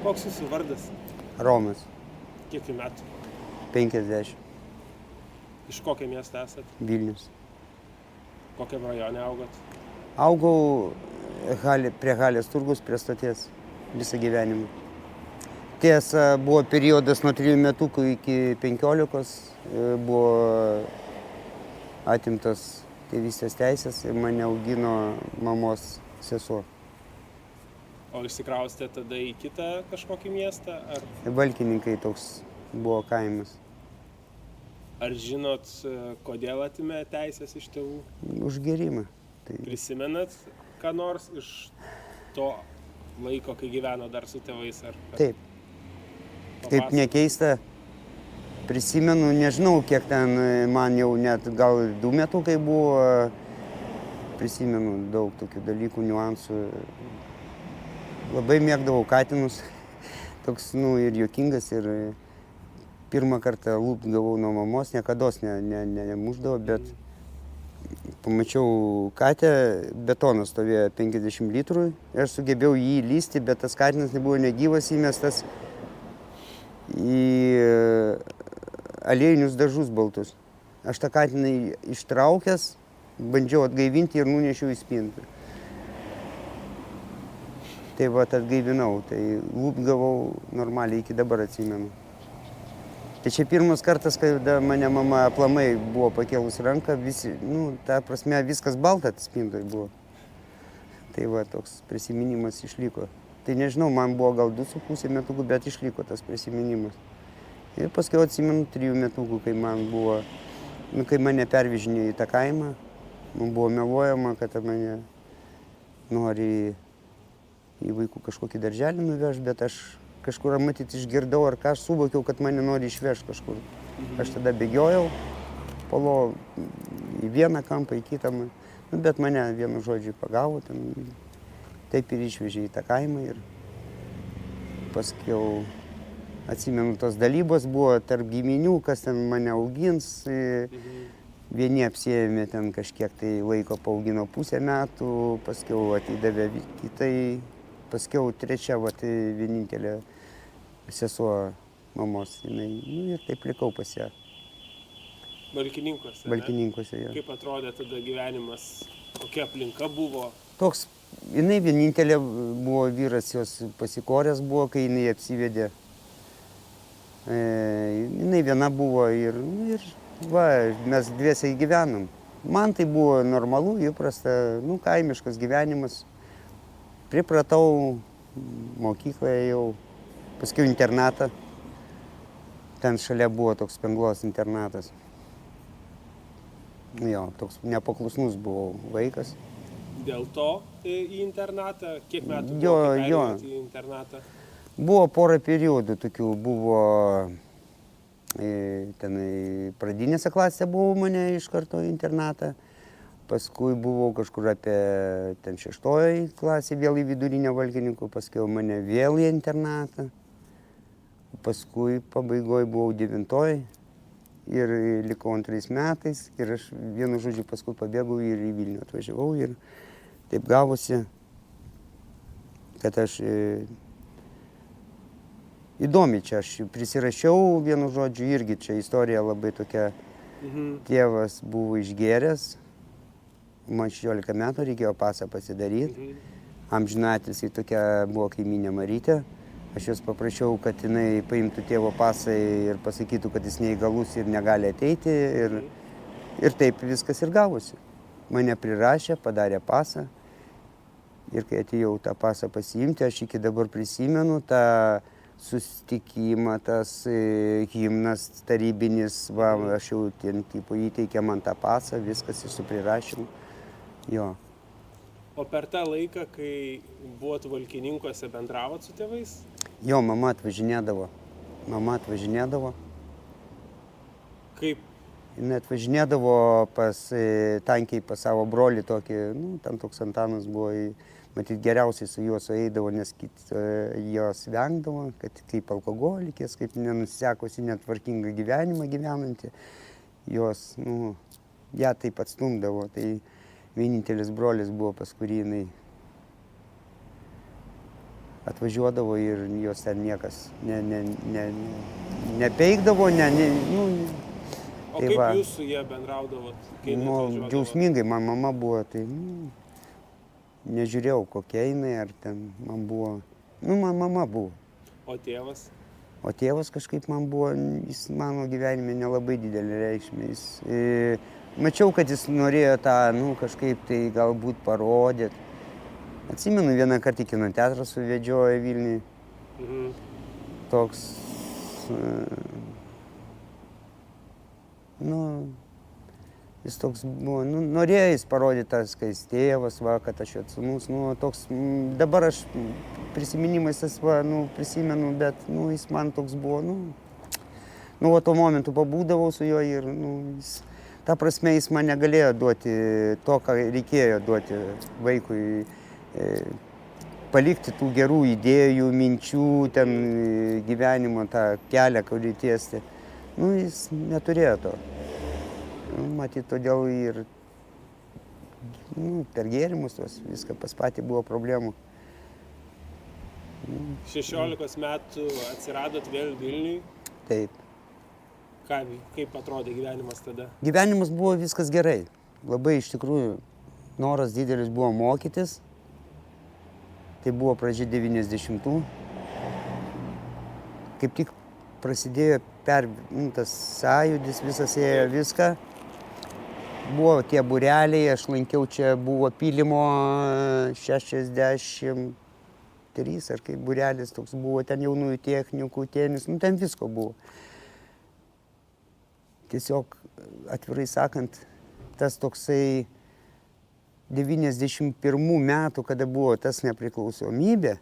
Koks jūsų vardas? Romas, Kiek jums metų? 50, Iš kokio miesto esat? Vilnius. Kokiam rajone augot? Augau prie Halės turgus, prie stoties visą gyvenimą. Tiesa, buvo periodas nuo 3 metukų iki 15, buvo atimtos tėvystės teisės ir mane augino mamos sesuo. O išsikraustė tada į kitą kažkokį miestą? Valkininkai toks buvo kaimas. Ar žinot, kodėl atimė teisės iš tėvų? Už gerimą. Tai Prisimenat ką nors iš to laiko, kai gyveno dar su tėvais? taip. Kaip nekeista, prisimenu, nežinau, kiek ten man jau net gal 2 metukai buvo, prisimenu daug tokių dalykų, niuansų. Labai mėgdavau katinus, toks, ir juokingas, ir pirmą kartą lūp gavau nuo mamos, niekados nemušdavo, bet pamačiau katę, betonas stovėjo 50 litrų ir aš sugebėjau jį įlysti, bet tas katinas nebuvo negyvas, įmestas į aliejinius dažus baltus. Aš tą katiną ištraukęs, bandžiau atgaivinti ir nunešiau į spintą. Tai va, atgaivinau, tai lūp gavau normaliai, iki dabar atsimenu. Tai čia pirmas kartas, kada mane mama aplamai buvo pakėlus ranką, ta prasme, viskas balta spintoje buvo. Tai va, toks prisiminimas išliko. Tai nežinau, man buvo gal 2,5 metukų, bet išliko tas prisiminimas. Ir paskui atsimenu 3 metukų, kai man buvo, kai mane pervežinėjo į tą kaimą, man buvo meluojama, kad mane nori į vaikų kažkokį darželį nuveš, bet aš kažkur matyt išgirdau, ar ką aš suvokiau, kad mane nori išvežti kažkur. Aš tada bėgiojau, polo į vieną kampą, į kitą, bet mane vienu žodžiu pagavo, taip ir išvežė į tą kaimą ir paskiau atsimenu, tos dalybos buvo tarp giminių, kas ten mane augins. Vieni apsiėmė ten kažkiek tai laiko, paaugino pusę metų, paskiau atidavė kitai. Paskiau trečia, vienintelė sesuo mamos, ir taip likau pas ją. Valkininkuose? Valkininkuose, jo. Kaip atrodė tada gyvenimas, kokia aplinka buvo? Toks, jinai vienintelė buvo vyras, jos pasikoręs buvo, kai jinai apsivedė. Jinai viena buvo ir mes dviesiai gyvenom. Man tai buvo normalu, įprasta, kaimiškas gyvenimas. Pripratau, mokykloje jau, paskui internatą. Ten šalia buvo toks Spenglos internatas. Jo, toks nepaklusnus buvau vaikas. Dėl to į internatą? Kiek metų Jo. perėjot į internatą? Buvo porą periodų tokių, buvo pradinėse klasėse buvo mane iš karto į internatą. Paskui buvau kažkur apie 6 klasė vėl į vidurinę valkininkų, paskui mane vėl į internatą. Paskui pabaigoje buvau 9 ir likau 2 metais ir aš vienu žodžiu paskui pabėgau ir į Vilnių atvažiavau ir taip gavosi, kad aš įdomi čia, aš prisirašiau vienu žodžiu irgi, čia istorija labai tokia, tėvas buvo išgėręs. Man 16 metų reikėjo pasą pasidaryti. Amžinatilsį tokia buvo kaimynė Marytė. Aš jos paprašiau, kad jinai paimtų tėvo pasą ir pasakytų, kad jis neįgalus ir negali ateiti. Ir taip viskas ir gavosi. Mane prirašė, padarė pasą. Ir kai atėjau tą pasą pasiimti, aš iki dabar prisimenu tą susitikimą, tas himnas tarybinis, aš jau įteikė man tą pasą, viskas su prirašymu. Jo. O per tą laiką, kai buvot Valkininkuose, bendravot su tėvais? Jo, mama atvažinėdavo. Kaip? Jis atvažinėdavo tankiai pas savo brolį tokį, ten toks Antanas buvo, matyt, geriausiai su juo sueidavo, nes jos vengdavo, kad kaip alkoholikės, kaip nenusisekusi netvarkingą gyvenimą gyvenanti, jos, ją taip atstumdavo. Tai vienintelis brolis buvo, pas kurį jinai atvažiuodavo ir jos ten niekas nepeikdavo, nu, O tai kaip va. jūs su jie bendraudavot, kai Nu, atvažiuodavot? džiausmingai, man mama buvo, tai nežiūrėjau kokia jinai, ar ten man buvo, man mama buvo. O tėvas? O tėvas kažkaip man buvo, jis mano gyvenime nelabai didelį reikšmę. Mačiau, kad jis norėjo tą, kažkaip tai galbūt parodyti. Atsimenu, vieną kartą į kino teatrą suvedžiojo Vilniui. Toks, jis toks buvo, norėjo jis parodyti tas, kai jis tėvas, kad aš jo sūnus, toks, dabar aš prisiminimais tas, prisimenu, bet, jis man toks buvo, tuo momentu pabūdavau su juo ir, jis, ta prasme, jis man negalėjo duoti to, ką reikėjo duoti vaikui, palikti tų gerų idėjų, minčių, ten gyvenimo tą kelią, kurį tiesti. Jis neturėjo to. Matyt, todėl ir per gėrimus tos viską pas patį buvo problemų. 16 metų atsiradot vėl Vilniui. Taip. Kaip atrodė gyvenimas tada? Gyvenimas buvo viskas gerai. Labai iš tikrųjų noras didelis buvo mokytis. Tai buvo pradžia 90-ų. Kaip tik prasidėjo tas sąjūdis, visas ėjo viską. Buvo tie būreliai, aš lankiau, čia buvo Pylimo 63 ar kaip būrelis toks buvo, ten jaunųjų technikų, tenis, ten visko buvo. Tiesiog, atvirai sakant, tas toksai 91 metų, kada buvo tas nepriklausomybė,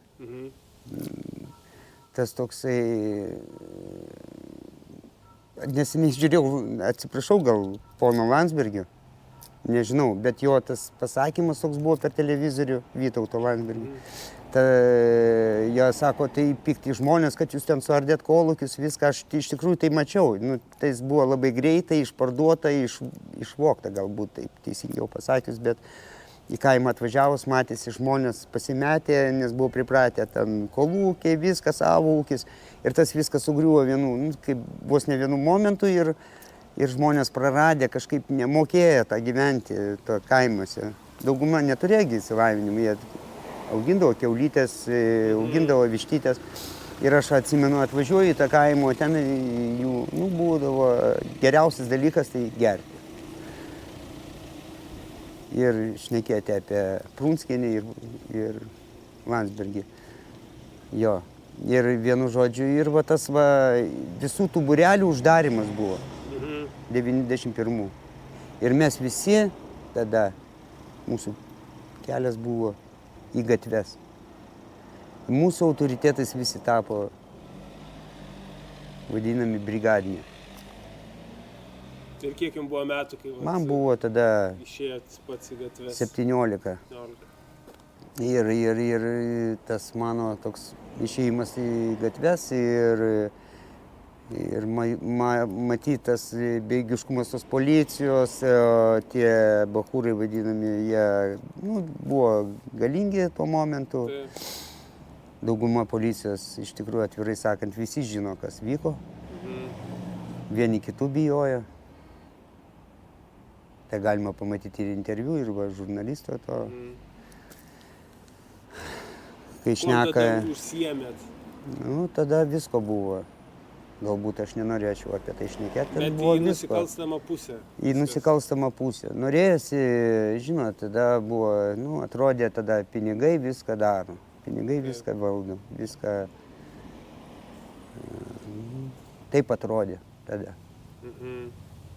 tas toksai, neseniai žiūrėjau, atsiprašau gal pono Landsbergio, nežinau, bet jo tas pasakymas toks buvo per televizorių Vytauto Landsbergio. Jie sako, tai pikti žmonės, kad jūs ten suardėt kolūkius, viską, aš iš tikrųjų tai mačiau. Tai buvo labai greitai, išparduota, išvogta galbūt, taip teisingiau pasakius, bet į kaimą atvažiavus matėsi žmonės pasimetė, nes buvo pripratę ten kolūkiai, viskas, savo ūkis. Ir tas viskas sugriuvo kaip vos ne vienu momentu ir žmonės praradė, kažkaip nemokėjo tą gyventi kaimuose. Dauguma neturėjo išsilavinimų, jie augindavo kiaulytės, augindavo vištytės. Ir aš atsimenu, atvažiuoju į tą kaimą, ten jų būdavo geriausias dalykas tai gerti. Ir šnekėti apie Prunskienį ir Landsbergį. Jo. Ir vienu žodžiu, ir tas visų tų būrelių uždarimas buvo 91. Ir mes visi tada, mūsų kelias buvo į gatves. Mūsų autoritetais visi tapo vadinami brigadiniai. Ir kiek jums buvo metų, kai Man buvo tada išėjot pats į gatves? 17. Ir tas mano toks išėjimas į gatves ir matytas bejėgiškumas tos policijos, tie bachūrai vadinami, jie buvo galingi tuo momentu. Dauguma policijos, iš tikrųjų, atvirai sakant, visi žino, kas vyko. Vieni kitų bijojo. Tai galima pamatyti ir interviu, ir žurnalisto to. Kai šneka... Kuo tada užsiėmėt? Tada visko buvo. Galbūt aš nenorėčiau apie tai šnekėti. Bet į nusikalstamą pusę. Į nusikalstamą pusę. Norėjosi, žinot, tada buvo, atrodė tada pinigai viską daro. Pinigai viską valdo, viską... Taip atrodė tada.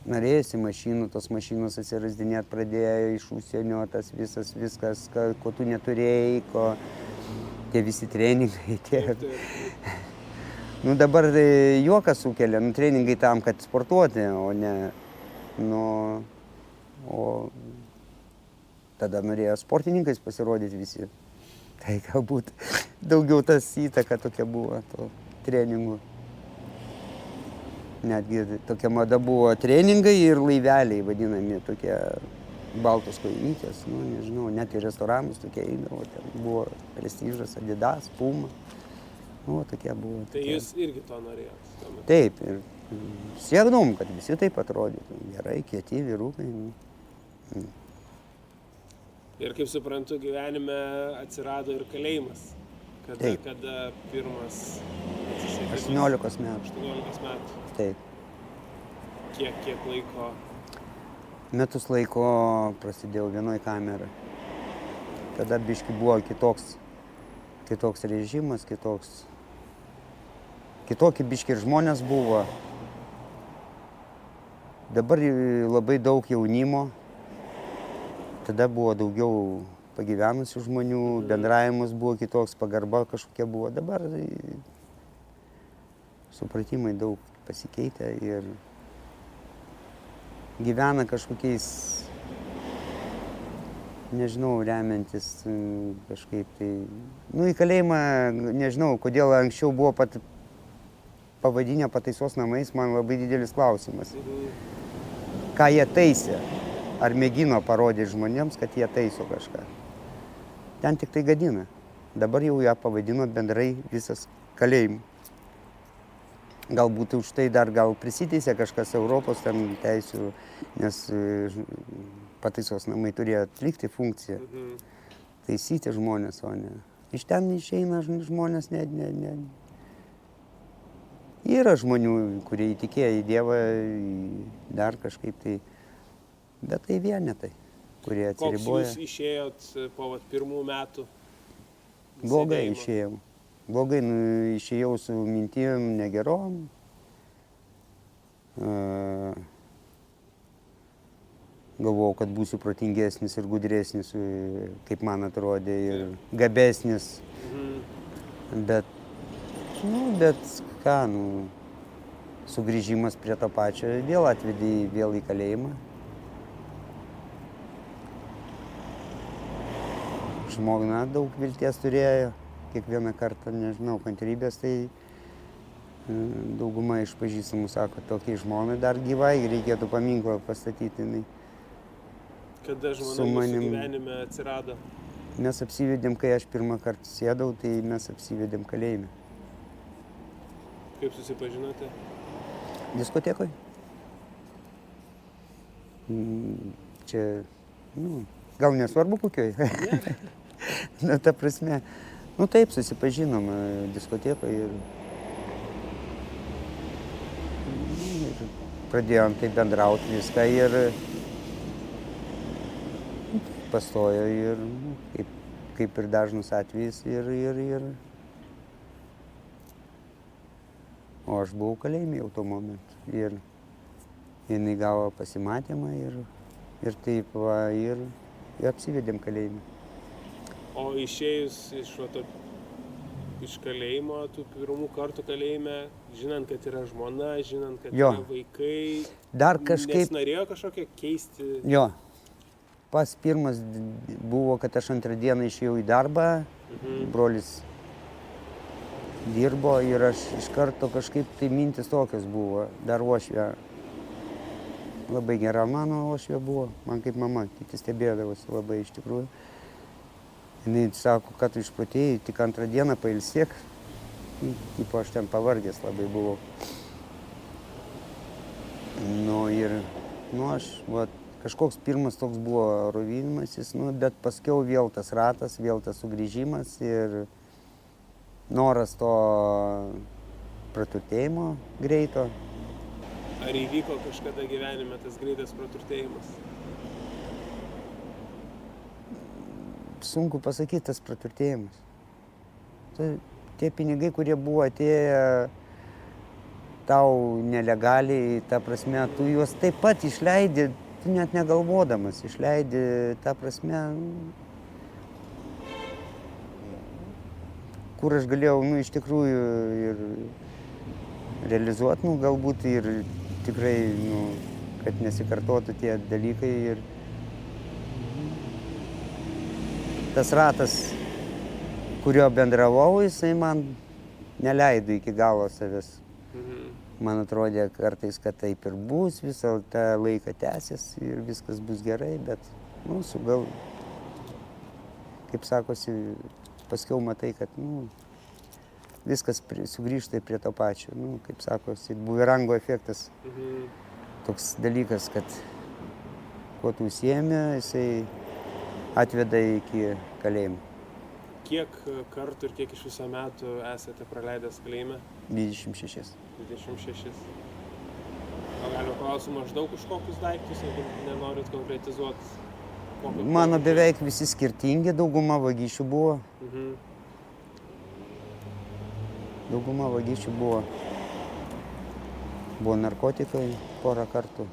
Norėjosi mašinų, tos mašinos atsirasdinėt pradėjo iš užsienio, tas viskas, ko tu neturėjai, tie visi treningai, dabar juokas sukelia, treningai tam, kad sportuoti, o ne, o tada norėjo sportininkais pasirodyti visi. Tai galbūt daugiau tas įtaka tokia buvo, to treningų. Netgi tokia mada buvo treningai ir laiveliai vadinami tokie baltos kojytės, nu, nežinau, net į restoranus tokie eidavo, ten buvo prestižas, Adidas, Puma, nu, tokie buvo. Tai tokie. jūs irgi to norėjot? tuo metu? Taip, ir siekdavom, kad visi taip atrodytų, gerai, kieti vyrukai. Ir kaip suprantu, gyvenime atsirado ir kalėjimas. Kada, Taip. kada pirmas atsisėdimas? 18 metų, 18 metų. taip. Kiek laiko? Metus laiko prasidėjau vienoj kameroj. Tada biški buvo kitoks režimas, kitokie biški ir žmonės buvo. Dabar labai daug jaunimo. Tada buvo daugiau pagyvenusių žmonių, bendravimas buvo kitoks, pagarba kažkokia buvo. Dabar supratimai daug pasikeitę ir gyvena kažkokiais, nežinau, remiantis kažkaip tai. Nu, į kalėjimą, nežinau, kodėl anksčiau buvo pavadinę pataisos namais, man labai didelis klausimas. Ką jie taisė? Ar mėgino parodyti žmonėms, kad jie taiso kažką? Ten tik tai gadina. Dabar jau ją pavadino bendrai visas kalėjimu. Galbūt už tai dar gal prisiteisė kažkas Europos ten teisių, nes pataisos namai turėjo atlikti funkciją, taisyti žmonės, o ne. Iš ten išeina žmonės, Yra žmonių, kurie įtikėjo į Dievą, dar kažkaip tai, bet tai vienetai, kurie atsiriboja. Koks jūs išėjot po pirmų metų? Blogai sėdėjimo? išėjau. Blogai išėjau su mintim negerom. Galvojau, kad būsiu protingesnis ir gudresnis, kaip man atrodė, ir gabesnis. Bet ką, sugrįžimas prie to pačio vėl atvedė vėl į kalėjimą. Žmona daug vilties turėjo. Kiekvieną kartą, nežinau, kantrybės, tai dauguma iš pažįstamų sako, tokiai žmonai dar gyvai, reikėtų paminklą pastatyti. Kada žmona jūsų gyvenime atsirado? Mes apsivedėm, kai aš pirmą kartą sėdau, tai mes apsivedėm kalėjime. Kaip susipažinote? Diskotekoj. Čia, gal nesvarbu kokioj. Ta prasme. Taip, susipažinom diskotekoje ir pradėjom taip bendrauti viską ir pastojo ir kaip ir dažnus atvejais ir. O aš buvau kalėjime jau tuo momentu ir jinai gavo pasimatymą ir taip va ir apsivedėm kalėjime. O išėjus iš kalėjimo, tų pirmų kartų kalėjime, žinant, kad yra žmona, žinant, kad yra vaikai, dar kažkaip norėjo kažkokią keisti? Jo. Pas pirmas buvo, kad aš antrą dieną išėjau į darbą, brolis dirbo ir aš iš karto kažkaip tai mintis tokios buvo. Dar uošvė, labai gera mano uošvė buvo, man kaip mama, kiti stebėdavosi labai iš tikrųjų. Jis sako, kad tu išprotėjai, tik antrą dieną pailsėk. Tipo, aš ten pavargęs labai buvau. Aš, kažkoks pirmas toks buvo rovinimasis, bet paskiau vėl tas ratas, vėl tas sugrįžimas ir noras to praturtėjimo greito. Ar įvyko kažkada gyvenime tas greitas praturtėjimas? Sunku pasakyti tas praturtėjimas. Tie pinigai, kurie buvo atėję tau nelegaliai, ta prasme, tu juos taip pat išleidi, tu net negalvodamas, išleidi, ta prasme, kur aš galėjau, iš tikrųjų ir realizuoti, galbūt ir tikrai, kad nesikartotų tie dalykai ir tas ratas, kurio bendravau, jisai man neleido iki galo savęs. Man atrodė kartais, kad taip ir bus, visą tą laiką tęsis ir viskas bus gerai, bet nu, gal, kaip sakosi, paskiau matai, kad, nu, viskas sugrįžta prie to pačio. Nu, kaip sakosi, buverango efektas. Toks dalykas, kad kuo tu užsiėmė, jisai atveda iki kalėjimo. Kiek kartų ir kiek iš viso metų esate praleidęs kalėjime? 26. 26. O galima klausti maždaug už kokius daiktus, jeigu nenorit konkretizuoti? Mano beveik visi skirtingi, dauguma vagysčių buvo. Dauguma vagysčių buvo. Buvo narkotikai porą kartų.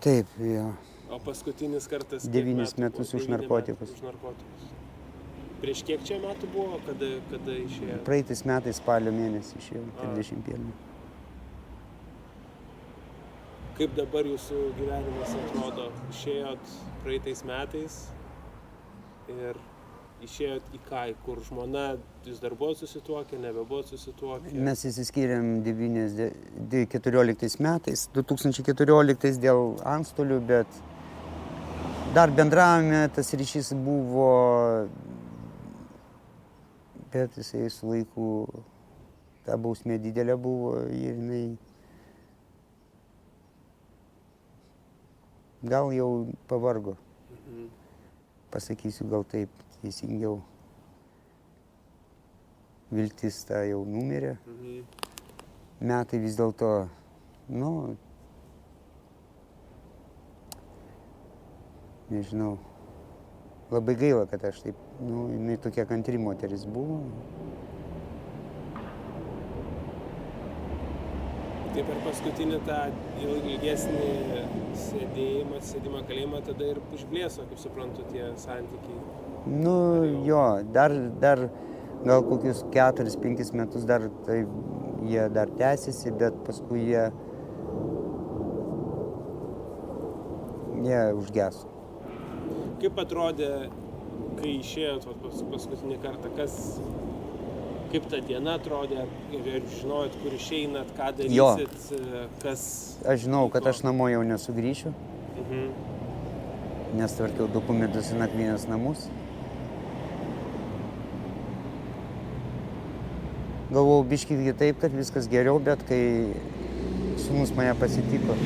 Taip, jo. O paskutinis kartas? 9 metus už narkotikus. Už narkotikus. Prieš kiek čia metų buvo, kada išėjo? Praeitais metais spalio mėnesį išėjo, 31. Kaip dabar jūsų gyvenimas atrodo? Išėjot praeitais metais ir išėjot į ką, kur žmona, jūs dar buvot susituokę, nebebuvot susituokę? Mes įsiskyrėm 14 metais, 2014 dėl antstolių, bet dar bendravome, tas ryšys buvo, bet jisai su laiku, ta bausmė didelė buvo ir jinai gal jau pavargo. Pasakysiu gal taip teisingiau. Viltis ta jau numirė. Metai vis dėlto, nu, nežinau, labai gaila, kad aš taip, nu, jinai tokia kantri moteris buvo. Tai per paskutinį tą ilgesnį sėdimą kalėjimą tada ir išblėso, kaip suprantu, tie santykiai. Nu, jo, dar gal kokius 4-5 metus dar tai jie dar tęsiasi, bet paskui jie užgeso. Kaip atrodė, kai išėjot paskutinį kartą, kaip ta diena atrodė, ir žinojot, kur išeinat, ką darysit, kas... Aš žinau, kad aš namo jau nesugrįšiu, nes tvarkiau dokumentus į nakvynės namus. Galvojau biškį kitaip, kad viskas geriau, bet kai sūnus mane pasitiko,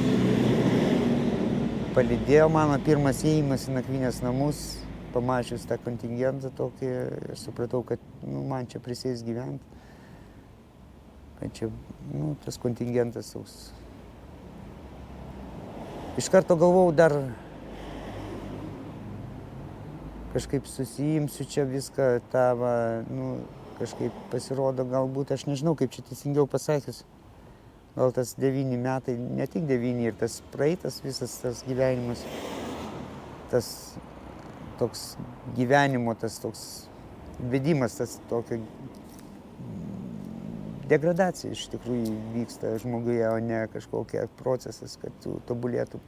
palydėjo mano pirmas įėjimas į nakvynės namus, pamačius tą kontingentą tokį, aš supratau, kad man čia prisės gyventi. Kad čia, tas kontingentas toks. Iš karto galvojau, dar kažkaip susijimsiu čia viską, kažkaip pasirodo, galbūt, aš nežinau, kaip čia teisingiau pasakius. Gal tas 9 metai, ne tik 9, ir tas praeitas visas tas gyvenimas, tas toks gyvenimo, tas toks vedimas, tas tokio degradacija iš tikrųjų vyksta žmoguje, o ne kažkokia procesas, kad tu tobulėtum.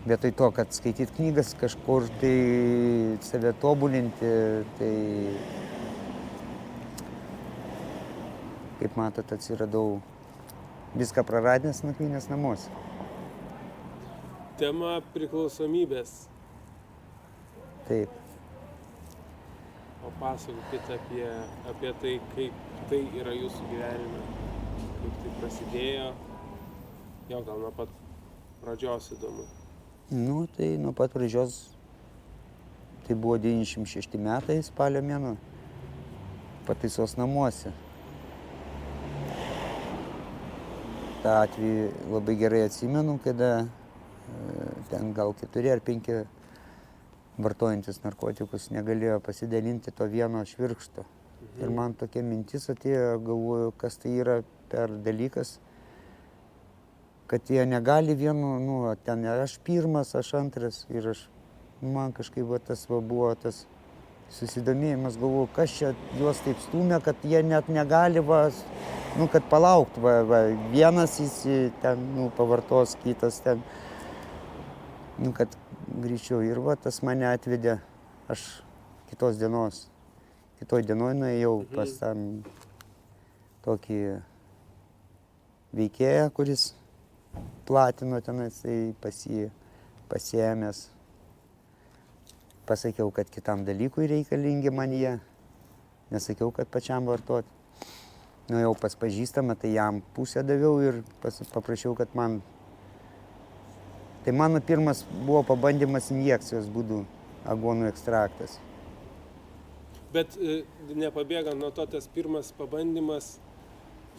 Vietoj to, kad skaityt knygas kažkur, tai save tobulinti, tai kaip matot, atsiradau viską praradęs nakvynės namuose. Tema priklausomybės. Taip. O pasakokit apie tai, kaip tai yra jūsų gyvenime, kaip tai prasidėjo. Jo, gal nuo pat pradžios įdomu. Tai nuo pat pradžios, tai buvo 96 metai spalio mėnuo, pataisos namuose. tą atvejį labai gerai atsimenu, kada ten gal 4 ar 5 vartojantis narkotikus negalėjo pasidalinti to vieno švirkšto. Ir man tokia mintis atėjo, galvoju, kas tai yra per dalykas, kad jie negali vienu, ten aš pirmas, aš antras ir man kažkaip tas buvo tas susidomėjimas, galvoju, kas čia juos taip stumia, kad jie net negali, kad palaukt, vienas jis ten, pavartos, kitas ten, kad greičiau. Ir tas mane atvedė, aš kitoj dienoj nuėjau pas tam tokį veikėją, kuris platino tenais, tai pasiėmęs. Pasakiau, kad kitam dalykui reikalingi man jie. Nesakiau, kad pačiam vartoti. Nuėjau pas pažįstamą, tai jam pusę daviau ir paprašiau, kad man... Tai mano pirmas buvo pabandymas injekcijos būdu, aguonų ekstraktas. Bet nepabėgant nuo to, tas pirmas pabandymas,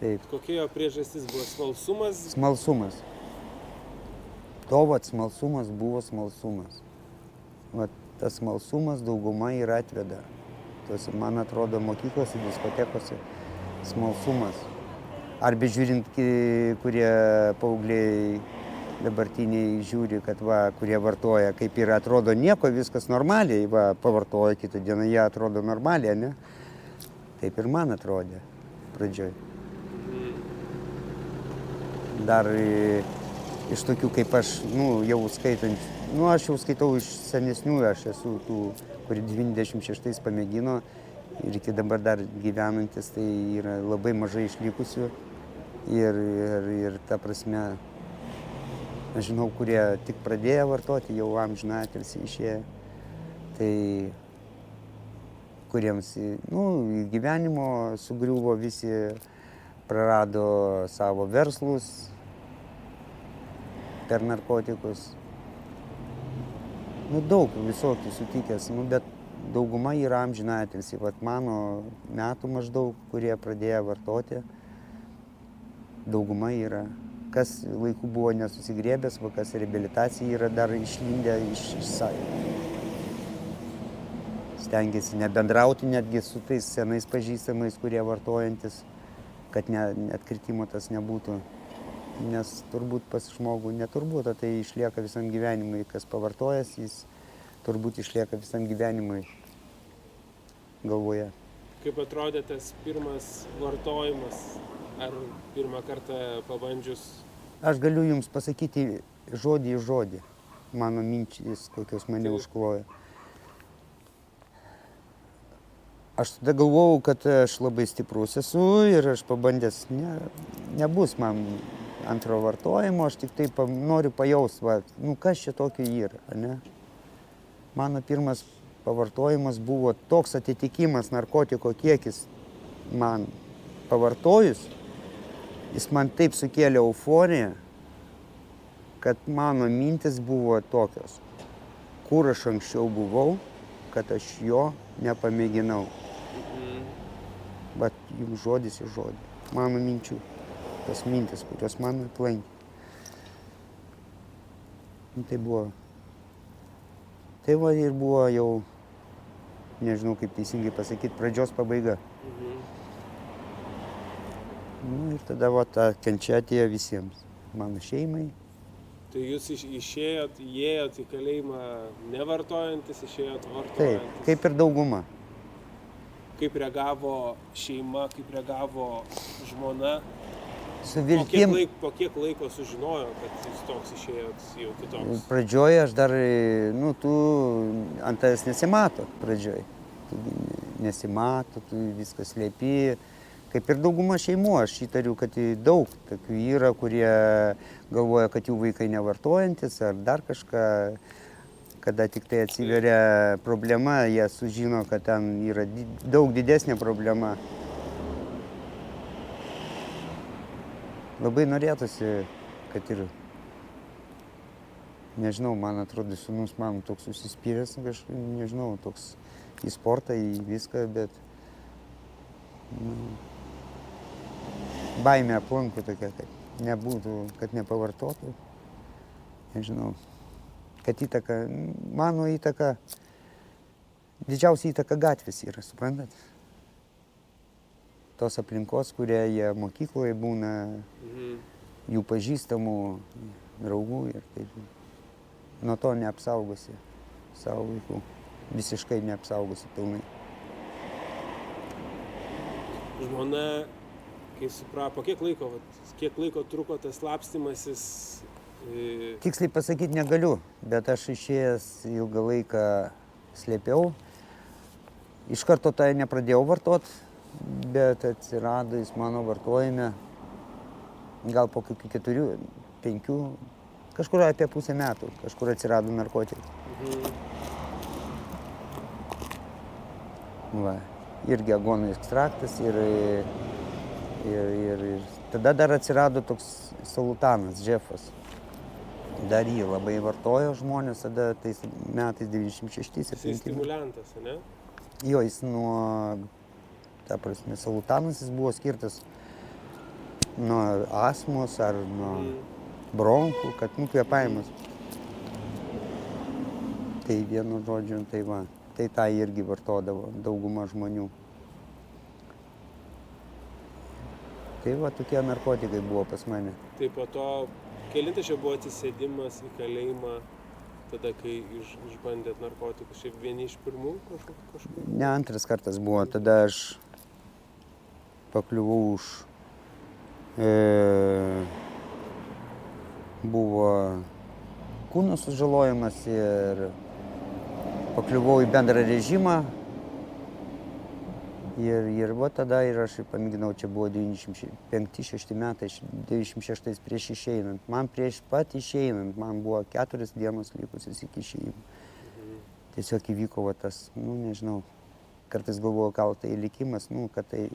Taip, kokia jo priežastis buvo? Smalsumas? smalsumas. To vat smalsumas buvo smalsumas. Vat tas smalsumas dauguma ir atveda. Tuose, man atrodo, mokyklose, diskotekose smalsumas. Arba žiūrint, kurie paaugliai dabartiniai žiūri, kad va, kurie vartoja, kaip ir atrodo nieko, viskas normaliai, va, pavartoja, kitą dieną jie atrodo normaliai, ne? Taip ir man atrodė pradžioj. Dar iš tokių kaip aš, jau skaitant, aš jau skaitau iš senesnių, aš esu tų, kurie 96 pamėgino ir iki dabar dar gyvenantis, tai yra labai mažai išlikusių ir ta prasme, aš žinau, kurie tik pradėjo vartoti, jau amžiną atilsį išėję, tai kuriems, gyvenimo sugriuvo, visi prarado savo verslus per narkotikus. Daug visokių sutikęs, bet dauguma yra amžiną atilsį. Vat mano metų maždaug, kurie pradėjo vartoti, dauguma yra. Kas laiku buvo nesusigrėbęs, kas reabilitacija yra dar išlindę iš stengiasi nebendrauti netgi su tais senais pažįstamais, kurie vartojantis, kad atkritimo tas nebūtų. Nes turbūt pas žmogų, neturbūt, tai išlieka visam gyvenimui. Kas pavartojas, jis turbūt išlieka visam gyvenimui galvoje. Kaip atrodė tas pirmas vartojimas? Ar pirmą kartą pabandžius? Aš galiu jums pasakyti žodį į žodį. Mano mintis, kokios mane užkloja. Aš tada galvojau, kad aš labai stiprus esu ir aš pabandęs, nebus man antro vartojimo, aš tik taip noriu pajaust, kas čia tokio yra, ne? Mano pirmas pavartojimas buvo toks atitikimas narkotiko kiekis man pavartojus, jis man taip sukėlė euforiją, kad mano mintis buvo tokios, kur aš anksčiau buvau, kad aš jo nepamėginau. Bet jums žodis į žodį, mano minčių, tos mintis, kurios man aplankė. Tai buvo, ir buvo jau, nežinau kaip teisingai pasakyti, pradžios pabaiga. Ir tada ta kančia atėjo visiems, mano šeimai. Tai jūs įėjot į kalėjimą nevartojantis, išėjot vartojantis? Taip, kaip ir dauguma. Kaip reagavo šeima, kaip reagavo žmona? Su viltim. Po kiek laiko sužinojo, kad jūs toks išėjot jau kitoks? Pradžioje aš dar, tu ant tavęs nesimato pradžioje. Tu nesimato, tu viskas slėpi. Kaip ir dauguma šeimų, aš įtariu, kad daug tokių yra, kurie galvoja, kad jų vaikai nevartojantis ar dar kažką. Kada tik tai atsiveria problema, jie sužino, kad ten yra daug didesnė problema. Labai norėtųsi, kad ir, nežinau, man atrodo, sūnus man toks užsispyręs, nežinau, toks į sportą, į viską, bet baimė aplanko tokia, kad nebūtų, kad nepavartotų. Nežinau, kad mano įtaka, didžiausia įtaka gatvės yra, suprantat? Tos aplinkos, kurie jie mokykloje būna, jų pažįstamų, draugų ir taip. Nuo to neapsaugosi savo vaikų, visiškai neapsaugosi pilnai. Žmona, kai suprato, po kiek laiko truko tas slapstymasis? Tiksliai pasakyti negaliu, bet aš išėjęs ilgą laiką slėpiau. Iš karto tai nepradėjau vartot, bet atsirado jis mano vartojime gal po kokių 5, kažkur apie pusę metų, kažkur atsirado narkotikai. Va, irgi aguonų ekstraktas ir tada dar atsirado toks solutanas, džefas. Dar jį labai vartojo žmonės, tada tais metais 96. Jis stimuliantas, ne? Jo, jis nuo, ta prasme, solutanas jis buvo skirtas nuo astmos ar nuo bronchų, kad kvėpavimas. Tai vienu žodžiu, tai va. Tai tą irgi vartodavo dauguma žmonių. Tai va, tokie narkotikai buvo pas mane. Tai po to, kelintas čia buvo atsisėdimas į kalėjimą, tada, kai išbandėt narkotikus, šiaip vieni iš pirmų kažkur? Ne, antras kartas buvo, tada aš pakliuvau už... buvo kūno sužalojimas ir pakliuvau į bendrą režimą ir va tada ir aš pamėginau, čia buvo 95-6 metai, 96 prieš išeinant. Man prieš pat išeinant, man buvo 4 dienos likusios iki išėjimo. Tiesiog įvyko va tas, nežinau, kartais galvoju, gal tai likimas, kad tai,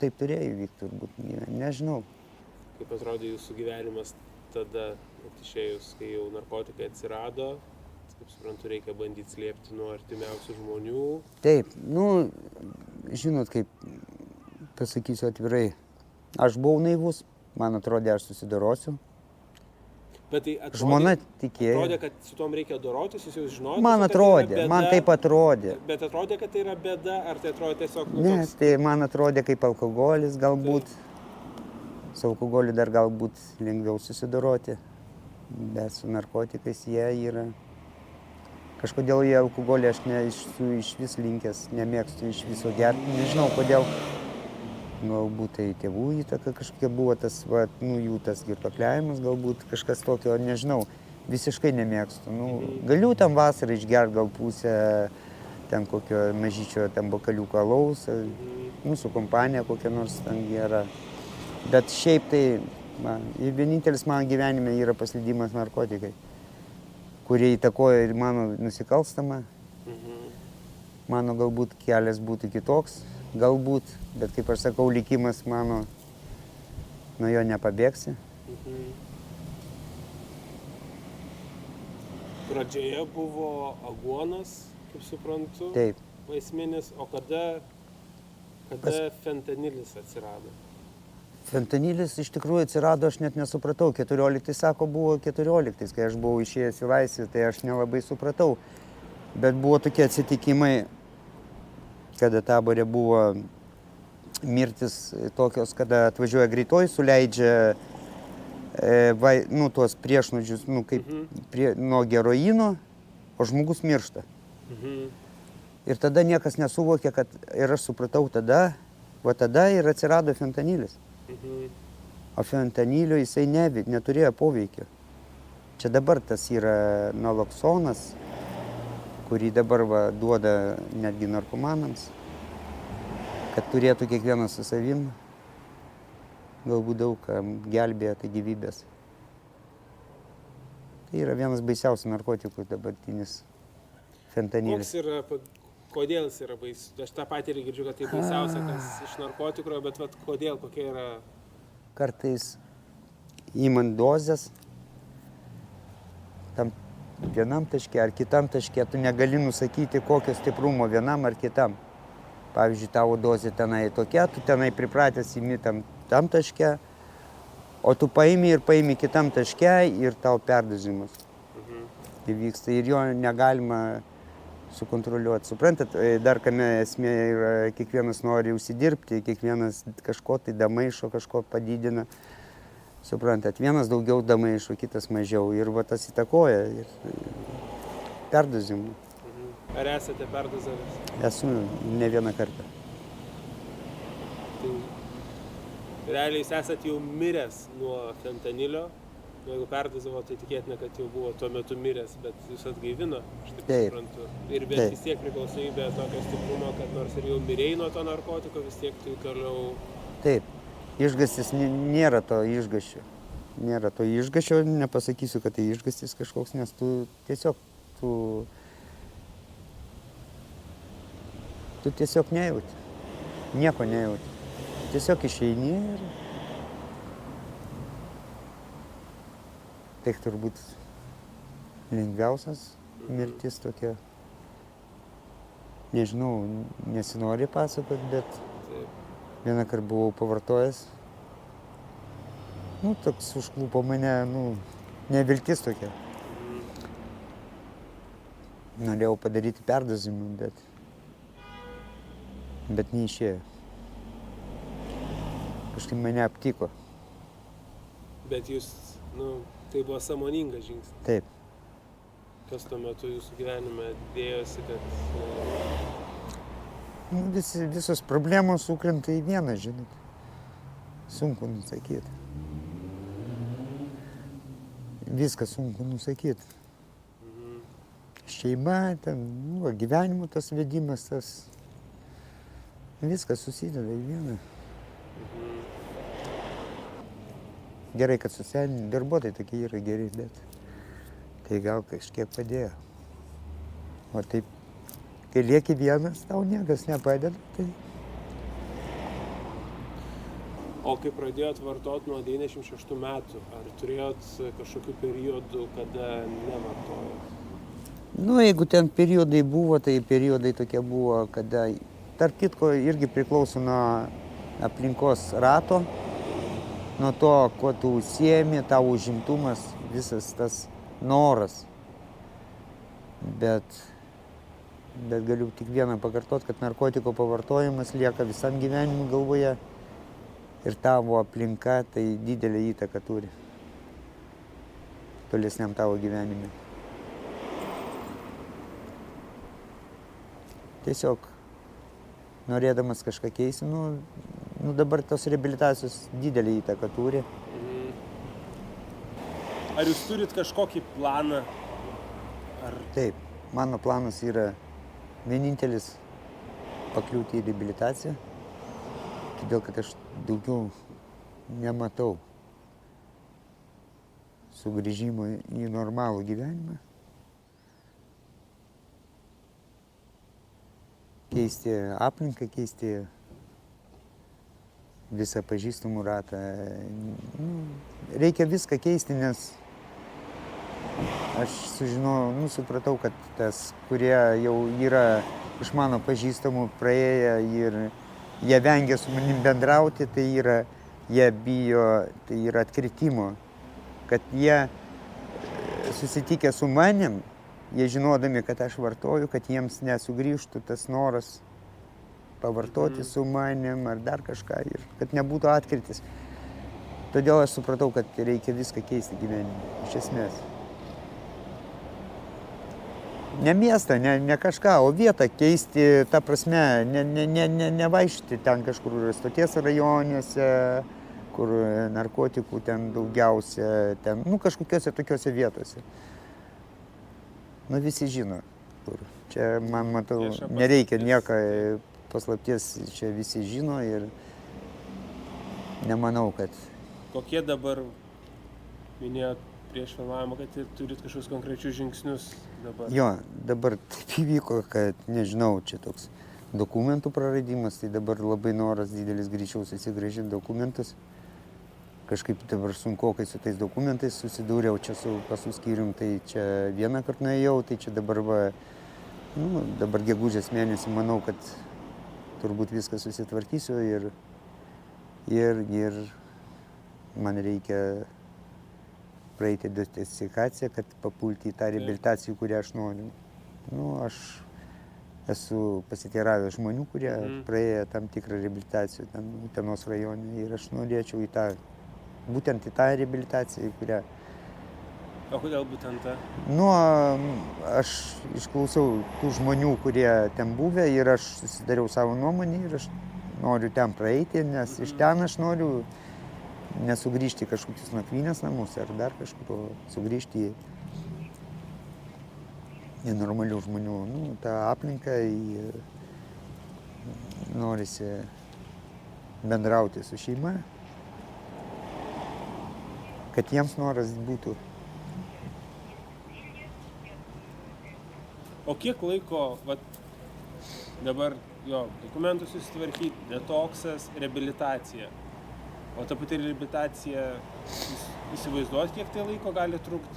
taip turėjo įvykti turbūt, nežinau. Kaip atrodė jūsų gyvenimas tada, išėjus, kai jau narkotikai atsirado? Kaip suprantu, reikia bandyti slėpti nuo artimiausių žmonių. Taip, žinot, kaip pasakysiu atvirai, aš buvau naivus, man atrodė, aš susidorosiu. Bet tai žmona tikėjo. Atrodė, kad su tom reikia dorotis, jūs jau žinote? Man atrodė, man taip atrodė. Bet atrodė, kad tai yra bėda, ar tai atrodė tiesiog... Ne, tai man atrodė kaip alkoholis galbūt. Su alkoholiu dar galbūt lengviau susidoroti, bet su narkotikais jie yra... Kažkodėl į alkoholį aš nesu iš vis linkęs, nemėgstu iš viso gerti, nežinau kodėl. Galbūt tai tėvų įtaka kažkokia buvo, tas, jų tas girtuokliavimas galbūt, kažkas tokio, nežinau, visiškai nemėgstu. Galiu tam vasarą išgerti gal pusę, ten kokio mažyčio ten bokaliuko alaus, su kompanija kokia nors ten gera. Bet šiaip tai, vienintelis mano gyvenime yra paslydimas narkotikai, kurie įtakojo ir mano nusikalstamą. Mano galbūt kelias būtų kitoks, galbūt, bet kaip aš sakau, likimas mano, nuo jo nepabėgsi. Pradžioje buvo aguonas, kaip suprantu, Taip. Esminis, o kada fentanilis atsirado? Fentanilis iš tikrųjų atsirado, aš net nesupratau. 14, sako, buvo 14, kai aš buvau išėjęs į laisvę, tai aš nelabai supratau. Bet buvo tokie atsitikimai, kada taborė buvo mirtis tokios, kada atvažiuoja greitoji, suleidžia tuos priešnuodžius, nuo heroino, o žmogus miršta. Ir tada niekas nesuvokė, kad ir aš supratau tada ir atsirado fentanilis. O fentanilio jisai neturėjo poveikio. Čia dabar tas yra naloksonas, kurį dabar duoda netgi narkomanams, kad turėtų kiekvienas su savim, galbūt daug gelbėja tai gyvybės. Tai yra vienas baisiausių narkotikų dabartinis fentanilis. Kodėl jis yra baisus? Aš tą patį ir girdžiu, kad tai baisiausia, kas iš narkotikų, bet kodėl, kokia yra... Kartais įmant dozes, tam vienam taške ar kitam taške, tu negali nusakyti, kokio stiprumo vienam ar kitam. Pavyzdžiui, tavo dozė tenai tokia, tu tenai pripratęs įmi tam taške, o tu paimi kitam taške ir tau perdozimas įvyksta ir jo negalima sukontroliuoti. Suprantat, dar kame esmė yra, kiekvienas nori užsidirbti, kiekvienas kažko tai damaišo, kažko padidina. Suprantat, vienas daugiau damaišo, kitas mažiau ir tas įtakoja perdozimą. Ar esate perdozavęs? Esu ne vieną kartą. Tai realiai jūs esate jau miręs nuo fentanilio. Jeigu perdozavo, tai tikėtina, kad jau buvo tuo metu miręs, bet jūs atgaivino, aš taip suprantu. Ir bet vis tiek priklausomybė tokio stiprumo, kad nors ir jau mirėjai nuo to narkotiko, vis tiek tai toliau... Taip, išgąstis nėra to išgąsčio. nėra to išgąsčio, nepasakysiu, kad tai išgąstis kažkoks, nes tu tiesiog nejauti, nieko nejauti. Tiesiog išeini ir tai turbūt lengviausias mirtis tokia. Nežinau, nesinori pasakot, bet vieną kartą buvau pavartojęs. Toks užklupo mane, neviltis tokia. Norėjau padaryti perdozimą, bet neišėjo. Kažkaip mane aptiko. Bet jūs, tai buvo sąmoningas žingsnis. Taip. Kas tuo metu jūsų gyvenime dėjosi, kad... Visos problemos sukrenta į vieną, žinot. Sunku nusakyti. Viską sunku nusakyti. Šeima, gyvenimo tas vedimas, viskas susideda į vieną. Gerai, kad socialiniai darbuotojai tokie yra geri, bet tai gal kažkiek padėjo. O taip, kai lieki vienas, tau niekas nepadeda, tai... O kai pradėjot vartot nuo 96 metų, ar turėjot kažkokių periodų, kada nevartojot? Jeigu ten periodai buvo, tai periodai tokie buvo, kada, tarp kitko, irgi priklauso nuo aplinkos rato, nuo to, kuo tu užsiemi, tavo užimtumas, visas tas noras. Bet galiu tik vieną pakartot, kad narkotiko pavartojimas lieka visam gyvenimui galvoje. Ir tavo aplinka tai didelę įtaką turi tolesniam tavo gyvenime. Tiesiog norėdamas kažką keisti, dabar tos reabilitacijos didelę įtaką turi. Ar jūs turit kažkokį planą? Taip, mano planas yra vienintelis pakliūti į reabilitaciją. Todėl, kad aš daugiau nematau sugrįžimo į normalų gyvenimą. Keisti aplinką, keisti visą pažįstamų ratą. Reikia viską keisti, nes aš supratau, kad tas, kurie jau yra iš mano pažįstamų praėję ir jie vengia su manim bendrauti, jie bijo, tai yra atkritimo. Kad jie susitikę su manim, jie žinodami, kad aš vartoju, kad jiems nesugrįžtų tas noras pavartoti su manim ar dar kažką, ir kad nebūtų atkritis. Todėl aš supratau, kad reikia viską keisti gyvenime, iš esmės. Ne miestą, ne kažką, o vietą keisti, ta prasme, nevaikščioti ten kažkur stoties rajonėse, kur narkotikų ten daugiausia, ten, kažkokiose tokiose vietose. Visi žino, kur. Čia, man matau, nereikia nieko paslapties, čia visi žino ir nemanau, kad... Kokie dabar, minėjot prieš filmavimą, kad turit kažkokius konkrečius žingsnius dabar? Jo, dabar taip įvyko, kad, nežinau, čia toks dokumentų praradimas, tai dabar labai noras didelis greičiau susigrąžinti dokumentus. Kažkaip dabar sunkokai su tais dokumentais susidūriau čia su pasų skyrium, tai čia vieną kartą nuėjau, tai čia dabar dabar gegužės mėnesį manau, kad turbūt viską susitvarkysiu ir man reikia praeiti detokсikaciją, kad papulti į tą reabilitaciją, kurią aš noriu. Aš esu pasiteiravęs žmonių, kurie praėjo tam tikrą reabilitaciją ten Utenos rajone ir aš norėčiau būtent į tą reabilitaciją, į kurią... O kodėl būtent tą? Aš išklausiau tų žmonių, kurie ten buvę ir aš susidariau savo nuomonę ir aš noriu ten praeiti, nes iš ten aš noriu nesugrįžti į kažkokius nakvynės namus ar dar kažkur, sugrįžti į normalių žmonių, tą aplinką, norisi bendrauti su šeima. kad jiems noras būtų. O kiek laiko, vat, dabar jo, dokumentus susitvarkyti, detoksas, reabilitacija. O ta pati reabilitacija, įsivaizduot, kiek tai laiko gali trukti?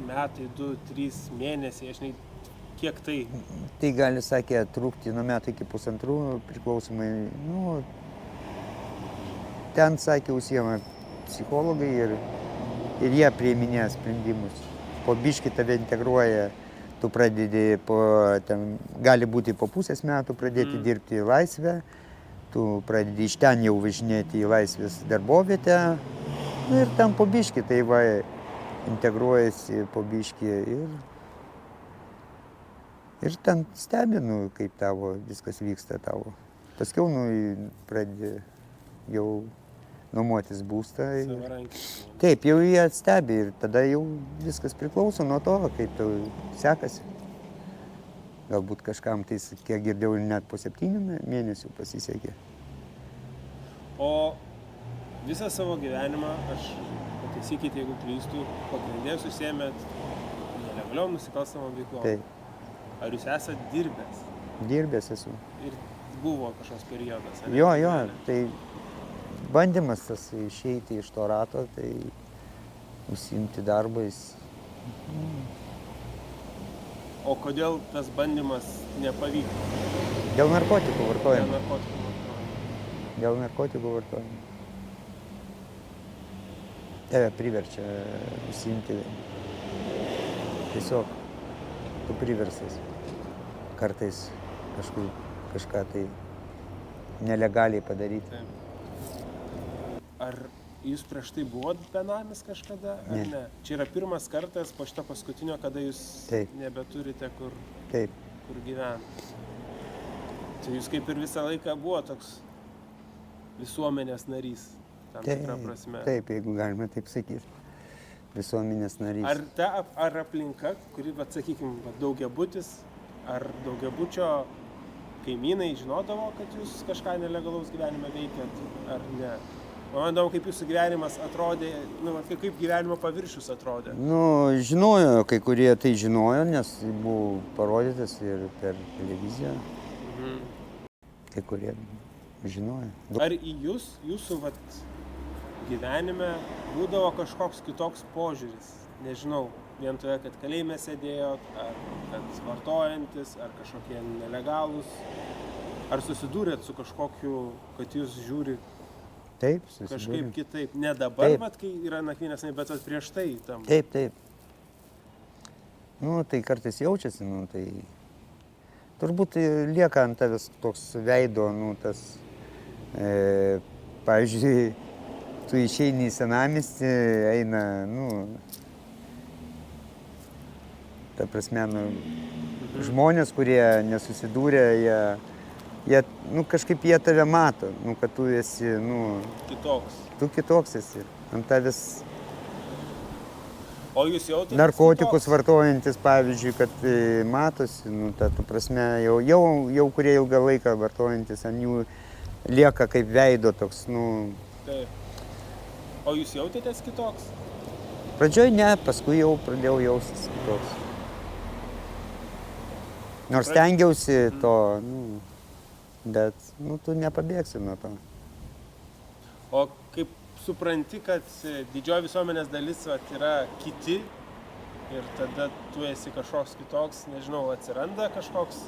Metai, 2, 3 mėnesiai, aš kiek tai? Tai gali, sakė, trukti nuo metų iki 1,5, priklausomai, nu, ten, sakė, užsiema psichologai ir jie priiminėja sprendimus. Po biškį tave integruoja, tu pradedi, gali būti po pusės metų pradėti dirbti į laisvę, tu pradedi iš ten jau važinėti į laisvės darbovietę, nu, ir ten po biškį, tai va, integruojasi po biškį ir ten stebi, nu, kaip tavo viskas vyksta tavo. Paskiau, nu, pradedi jau nuomotis būstą. Taip, jau jie stebi ir tada jau viskas priklauso nuo to, kaip tau sekasi. Galbūt kažkam tai, kiek girdėjau, net po 7 mėnesių pasisekė. O visą savo gyvenimą, aš pataisykite, jeigu klystu, pagrindė susėmėt nelegaliom nusikalstamom veiklom. Taip. Ar jūs esat dirbęs? Dirbęs esu. Ir buvo kažkoks periodas? Jo, tai bandymas tas išeiti iš to rato, tai užsiimti darbais. O kodėl tas bandymas nepavyko? Dėl narkotikų vartojimo. Dėl narkotikų vartojimo. Dėl narkotikų vartojimo. Tave priverčia užsiimti. Tiesiog tu priversas kartais kažką tai nelegaliai padaryti. Taip. Ar jūs prieš tai buvot benamis kažkada, ar ne? Čia yra pirmas kartas po šito paskutinio, kada jūs nebeturite kur gyventi. Tai jūs kaip ir visą laiką buvo toks visuomenės narys, tam tikrą prasme. Taip, jeigu galime taip sakyti. Visuomenės narys. Ar aplinka, kuri, sakykime, daugiabutis, ar daugiabučio kaimynai žinodavo, kad jūs kažką nelegalaus gyvenime veikėt, ar ne? Man įdomu, kaip jūsų gyvenimas atrodė, kaip gyvenimo paviršius atrodė. Žinojo, kai kurie tai žinojo, nes buvo parodytas ir per televiziją. Kai kurie žinojo. Ar į jūsų gyvenime būdavo kažkoks kitoks požiūris? Nežinau, vien toje, kad kalėjime sėdėjot, ar kad vartojantis, ar kažkokie nelegalūs. Ar susidūrėt su kažkokiu, kad jūs žiūrit Taip, susidūrėm. Kažkaip kitaip. Ne dabar, kai yra nakvynės, bet prieš tai tam. Taip. Tai kartais jaučiasi, tai turbūt lieka ant tavęs toks veido, tas, pavyzdžiui, tu išeini į senamiestį, eina, ta prasme, žmonės, kurie nesusidūrė, jie, kažkaip jie tave mato, kad tu esi, kitoks. Tu kitoks esi. Ant tavęs O jūs jautėtės narkotikus kitoks? Vartojantis, pavyzdžiui, kad matosi, ta prasme, jau kurie ilgą laiką vartojantis, ant jų lieka kaip veido toks, Taip. O jūs jautėtės kitoks? Pradžioj ne, paskui jau pradėjau jaustis kitoks. Nors stengiausi to, bet, tu nepabėgsi nuo to. O kaip supranti, kad didžioji visuomenės dalis yra kiti ir tada tu esi kažkoks kitoks, nežinau, atsiranda kažkoks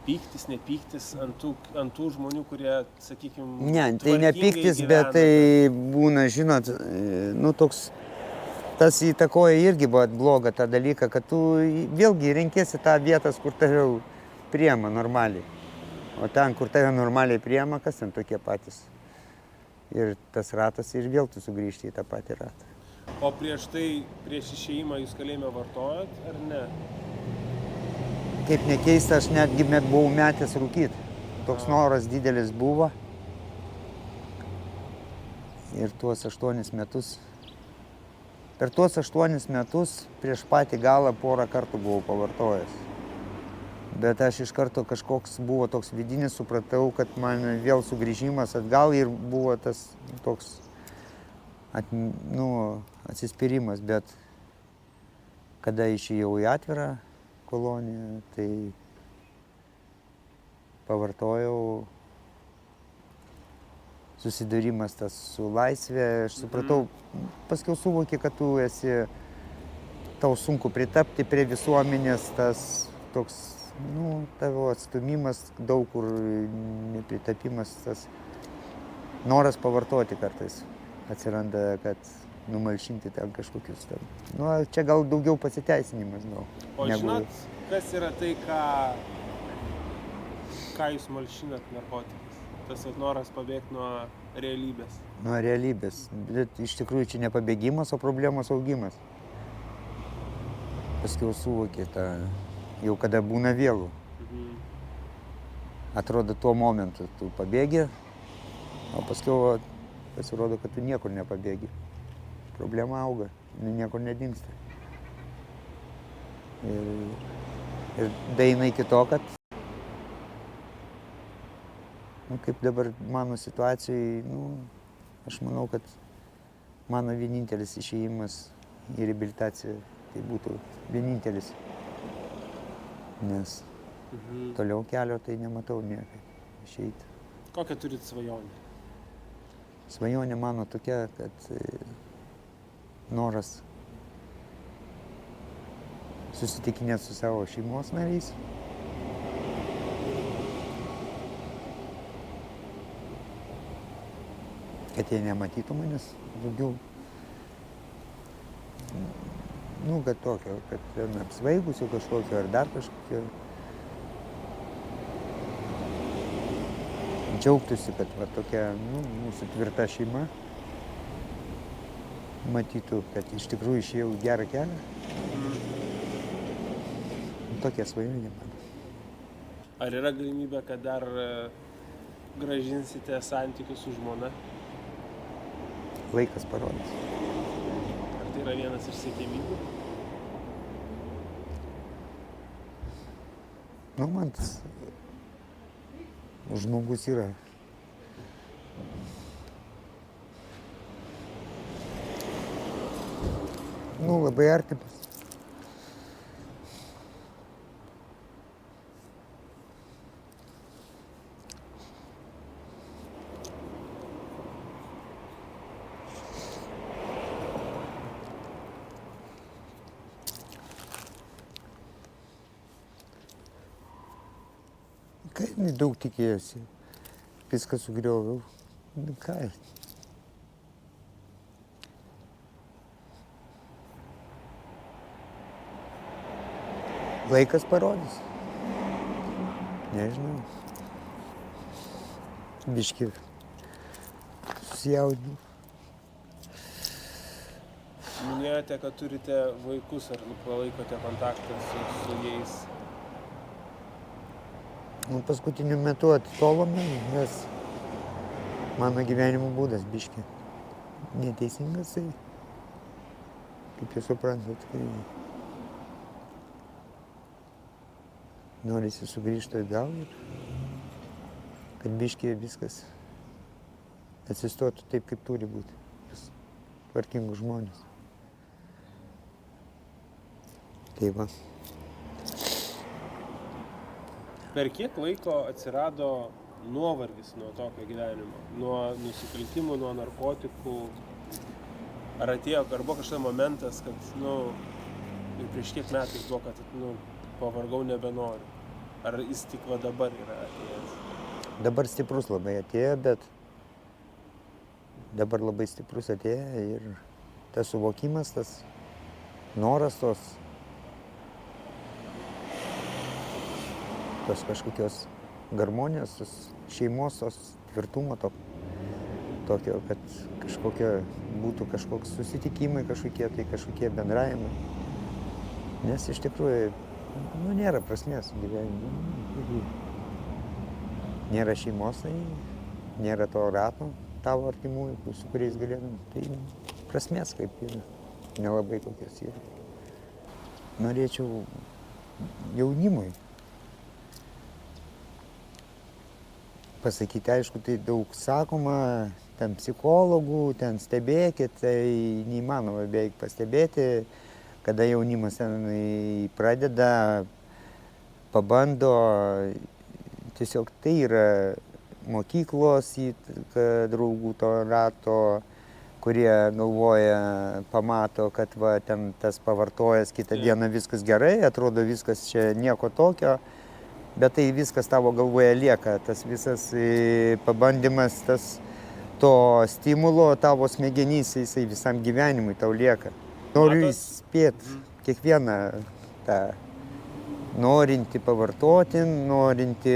pyktis, nepyktis ant tų žmonių, kurie, sakykime, Ne, tai ne pyktis, bet tai būna, žinot, toks, tas įtakoja irgi buvo blogą tą dalyką, kad tu vėlgi renkėsi tą vietas, kur tave priema normaliai. O ten, kur tave normaliai priema, kas ten tokie patys. Ir tas ratas ir vėl tu sugrįžti į tą patį ratą. O prieš tai, prieš išėjimą jūs kalėjime vartojot, ar ne? Kaip nekeista, aš netgi buvau metęs rūkyti. Toks noras didelis buvo. Ir tuos 8 metus. Per tuos 8 metus prieš patį galą porą kartų buvau pavartojęs. Bet aš iš karto kažkoks buvo toks vidinis, supratau, kad man vėl sugrįžimas atgal ir buvo tas toks atsispyrimas, bet kada išėjau į atvirą koloniją, tai pavartojau susidūrimas tas su laisvė, aš supratau, paskiau suvokė, kad tu esi, tau sunku pritapti prie visuomenės, tas toks, tavo atstumimas, daug kur nepritapimas, tas noras pavartoti kartais atsiranda, kad numalšinti ten kažkokius ten. Čia gal daugiau pasiteisinimas gal. O žinot, kas yra tai, ką jūs malšinat narkotikas? Tas noras pabėgti nuo realybės. Nuo realybės, bet iš tikrųjų čia ne pabėgimas, o problemos augimas. Paskiau suvokė tą, jau kada būna vėlų. Atrodo, tuo momentu tu pabėgi, o paskiau pasirodo, kad tu niekur nepabėgi. Problema auga, niekur nedingsta. Ir daeina iki to, kad kaip dabar mano situacijai, aš manau, kad mano vienintelis išėjimas į reabilitaciją tai būtų vienintelis. Nes toliau kelio tai nematau niekaip išeiti. Kokią turit svajonę? Svajonė mano tokia, kad noras susitikinėti su savo šeimos nariais. Kad jie nematytų manęs daugiau. Kad tokio, kad ten apsvaigusio kažkokio ar dar kažkokio. Džiaugtųsi, kad va tokia mūsų tvirta šeima matytų, kad iš tikrųjų išėjau į gerą kelią. Tokia svajonė man. Ar yra galimybė, kad dar grąžinsite santykius su žmona? Laikas parodys. Ar tai yra vienas iš siekiamybių? Man tas žmogus yra. Labai artimas. Daug tikėjosi, viską sugrioviau. Ką? Laikas parodys. Nežinau. Biškį susijaudinau. Minėjote, kad turite vaikus, ar palaikote kontaktą su jais? Paskutiniu metu atitolome, nes mano gyvenimo būdas biškį neteisingas, tai kaip jūs suprantat, kai norisi sugrįžti atgal ir kad biškį viskas atsistotų taip, kaip turi būti pas tvarkingus žmonės. Tai va. Per kiek laiko atsirado nuovargis nuo tokio gyvenimo, nuo nusikaltimų, nuo narkotikų? Ar buvo kažkas momentas, kad, ir prieš kiek metais buvo, kad, pavargau, nebenoriu? Ar jis tik va dabar yra atėjęs? Dabar stiprus labai atėjo, bet dabar labai stiprus atėjo ir tas suvokimas, tas noras tos kažkokios harmonijos, tos šeimos, tos tvirtumo tokio, kad būtų kažkoks susitikimai, kažkokie bendravimai. Nes iš tikrųjų, nėra prasmės gyvenime. Nėra šeimos, tai nėra to rato tavo artimųjų, su kuriais galėtum. Tai prasmės kaip yra, nelabai kokios yra. Norėčiau jaunimui pasakyti, aišku, tai daug sakoma, ten psichologų, ten stebėkit, tai neįmanoma beveik pastebėti, kada jaunimas ten pradeda, pabando, tiesiog tai yra mokyklos, draugų to rato, kurie galvoja, pamato, kad va, ten tas pavartojęs, kitą dieną viskas gerai, atrodo viskas čia nieko tokio, bet tai viskas tavo galvoje lieka, tas visas pabandymas, tas to stimulo tavo smegenyse, jisai visam gyvenimui tau lieka. Noriu įspėti kiekvieną tą norinti pavartoti, norinti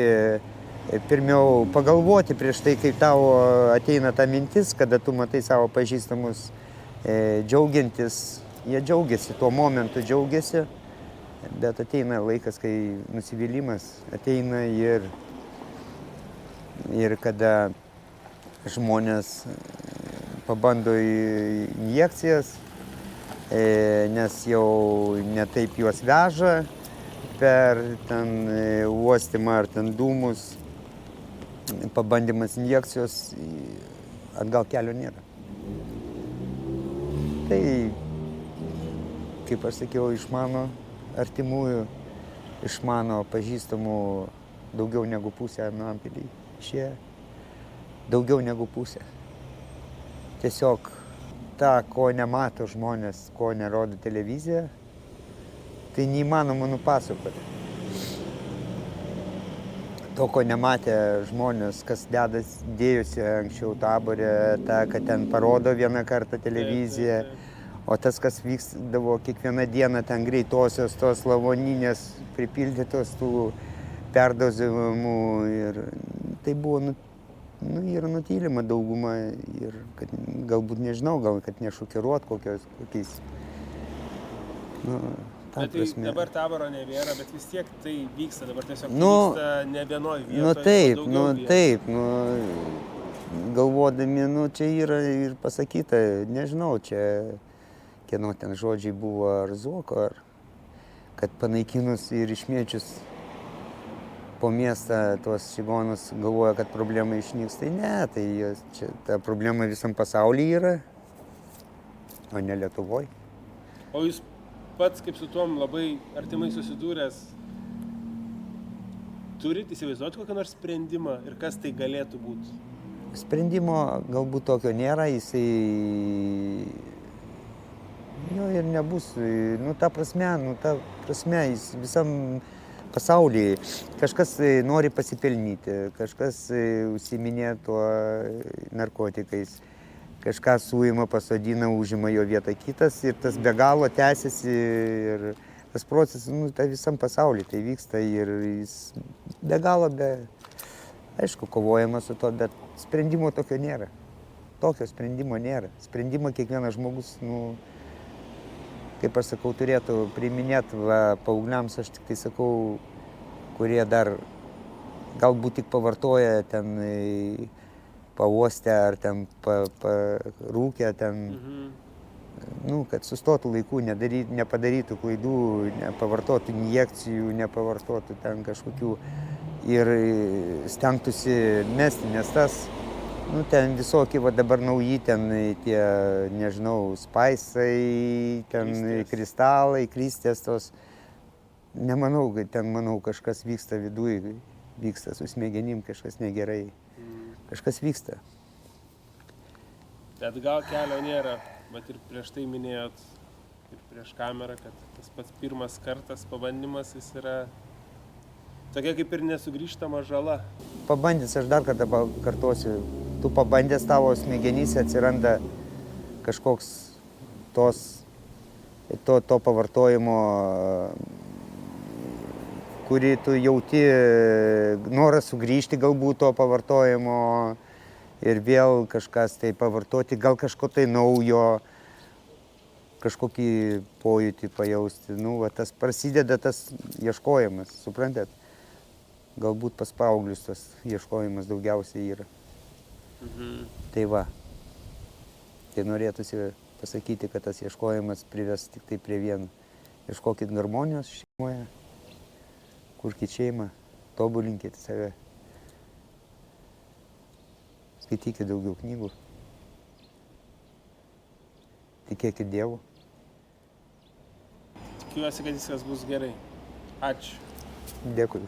pirmiau pagalvoti prieš tai, kai tavo ateina ta mintis, kada tu matai savo pažįstamus džiaugiantis, jie džiaugiasi, tuo momentu džiaugiasi, bet ateina laikas, kai nusivylimas ateina ir kada žmonės pabando injekcijas, nes jau ne taip juos veža per ten uostymą ar ten dūmus, pabandymas injekcijos, atgal kelio nėra. Tai, kaip aš sakiau, iš mano artimųjų, iš mano pažįstamų daugiau negu pusė Nampilį išėjo. Daugiau negu pusė. Tiesiog tą, ko nemato žmonės, ko nerodo televizija, tai neįmanoma nupasakoti. To, ko nematė žmonės, kas dėjosi anksčiau taborė, tą, kad ten parodo vieną kartą televiziją, o tas, kas vykdavo kiekvieną dieną, ten greitosios, tos lavoninės pripildytos tų perdozavimų, ir tai buvo yra nutylima dauguma, ir kad galbūt nežinau, gal kad nešokiruot kokiais. Bet tai dabar taboro nebėra, bet vis tiek tai vyksta, dabar tiesiog vyksta ne vienoj vietoje, taip, galvodami, čia yra ir pasakyta, nežinau, čia kieno ten žodžiai buvo, ar Zuoko, ar kad panaikinus ir išmėčius po miestą tuos čigonus galvoja, kad problema išnyks, tai ne, tai čia ta problema visam pasaulyje yra, o ne Lietuvoje. O jūs pats, kaip su tuom labai artimai susidūręs, turit įsivaizduoti kokį nors sprendimą ir kas tai galėtų būti? Sprendimo galbūt tokio nėra, jisai jo ir nebus. Ta prasme, jis visam pasaulyje kažkas nori pasipelnyti, kažkas užsiiminėja tuo narkotikais. Kažką suima, pasodina, užima jo vietą kitas ir tas be galo tęsiasi ir tas procesas, tai visam pasaulyje tai vyksta ir jis be galo, aišku, kovojama su to, bet sprendimo tokio nėra. Tokio sprendimo nėra. Sprendimą kiekvienas žmogus, kaip aš sakau, turėtų priiminėti paaugliams, aš tik tai sakau, kurie dar galbūt tik pavartoja ten pauostę ar ten parūkę, ten, kad sustotų laiku, nepadarytų klaidų, nepavartotų injekcijų, nepavartotų ten kažkokių ir stengtųsi mesti, nes tas, ten visokie dabar nauji, ten tie, nežinau, spaisai, ten kristalai, kristės tos, nemanau, kad ten, kažkas vyksta viduj, vyksta su smegenim, kažkas negerai. Kažkas vyksta. Bet gal kelio nėra, bet ir prieš tai minėjot, ir prieš kamerą, kad tas pats pirmas kartas pabandymas, jis yra tokia kaip ir nesugrįžtama žala. Pabandys, aš dar kartą pakartosiu, tu pabandęs, tavo smegenyse atsiranda kažkoks to pavartojimo, kurį tu jauti norą sugrįžti galbūt to pavartojimo ir vėl kažkas tai pavartoti, gal kažko tai naujo, kažkokį pojūtį pajausti. Tas prasideda tas ieškojimas, suprantat? Galbūt pas paauglius tas ieškojimas daugiausiai yra. Tai va. Tai norėtųsi pasakyti, kad tas ieškojimas prives tik tai prie vieno. Ieškokit harmonijos šeimoje. Kurkit šeimą, tobulinkit save. Skaitykit daugiau knygų. Tikėkit Dievu. Tikiuosi, kad viskas bus gerai. Ačiū. Dėkui.